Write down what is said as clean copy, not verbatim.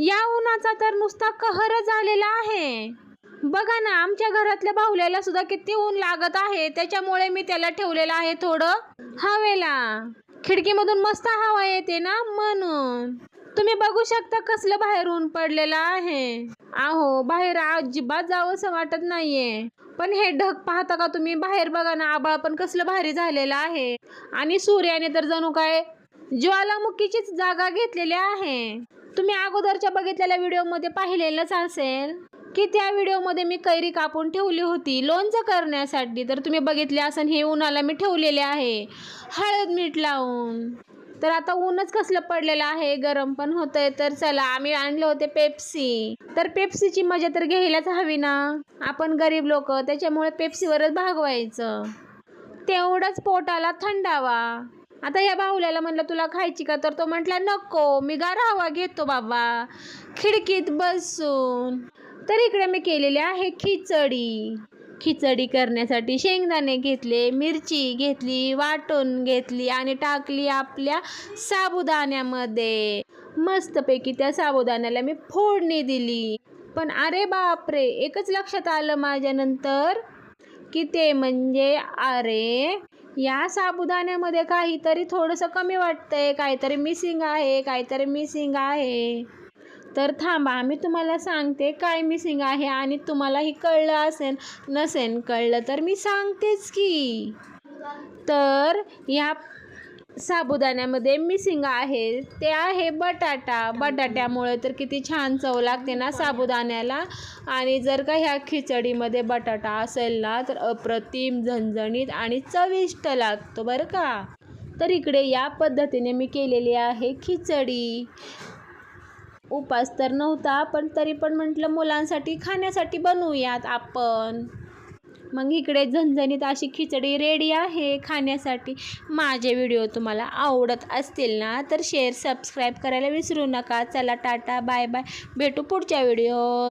या उन्हाचा तर नुसता कहर झालेला आहे। बघा ना, आमच्या घरातल्या बाहुल्याला सुद्धा किती ऊन लागत आहे, त्याच्यामुळे मी त्याला ठेवलेलं आहे थोडं हवेला। खिडकीमधून मस्त हवा येते ना, म्हणून। तुम्ही बघू शकता कसलं बाहेर ऊन पडलेलं आहे। आहो, बाहेर अजिबात जावंसं वाटत नाहीये। पण हे ढग पाहता का तुम्ही? बाहेर बघा ना, आभाळ पण कसलं भारी झालेलं आहे आणि सूर्याने तर जणू काय ज्वालामुखीचीच जागा घेतलेली आहे। तुम्ही अगोदरच्या बघितलेल्या व्हिडिओमध्ये पाहिलेलंच असेल की त्या व्हिडिओमध्ये मी कैरी कापून ठेवली होती लोणचं करण्यासाठी, तर तुम्ही बघितले असेल। हे उन्हाला मी ठेवलेले आहे हळद मीठ लावून। तर आता ऊनच कसलं पडलेलं आहे, गरम पण होतंय। तर चला, आम्ही आणले होते पेप्सी। तर पेप्सीची मजा तर घ्यायलाच हवी ना, आपण गरीब लोक, त्याच्यामुळे पेप्सीवरच भागवायचं, तेवढंच पोटाला थंडावा। आता या बाहुल्याला म्हणलं तुला खायची का, तर तो म्हटला नको, मी गार हवा घेतो बाबा खिडकीत बसून। तर इकडे मी केलेली आहे खिचडी। खिचडी करण्यासाठी शेंगदाणे घेतले, मिरची घेतली, वाटून घेतली आणि टाकली आपल्या साबुदाण्यामध्ये। मस्तपैकी त्या साबुदाण्याला मी फोडणी दिली। पण अरे बापरे, एकच लक्षात आलं माझ्या नंतर की ते म्हणजे अरे, या साबुदाण्यामध्ये काहीतरी थोडंसं कमी वाटतंय, काहीतरी मिसिंग आहे। तर थांबा, मी तुम्हाला सांगते काय मिसिंग आहे, आणि तुम्हालाही कळलं असेल, नसेल कळलं तर मी सांगतेच की। तर या साबुदाण्यामध्ये मिसिंग आहे ते आहे बटाटा। बटाट्यामुळे तर किती छान चव लागते ना साबुदाण्याला, आणि जर का ह्या खिचडीमध्ये बटाटा असेल ना तर अप्रतिम झणझणीत आणि चविष्ट लागतो बरं का। तर इकडे या पद्धतीने मी केलेली आहे खिचडी। उपास तर नव्हता, पण तरी पण म्हटलं मुलांसाठी खाण्यासाठी बनवूयात आपण। मग इकडे झणझणीत अशी खिचडी रेडी आहे खाण्यासाठी। माझे व्हिडिओ तुम्हाला आवडत असतील ना तर शेअर सबस्क्राईब करायला विसरू नका। चला, टाटा बाय बाय, भेटू पुढच्या व्हिडिओ।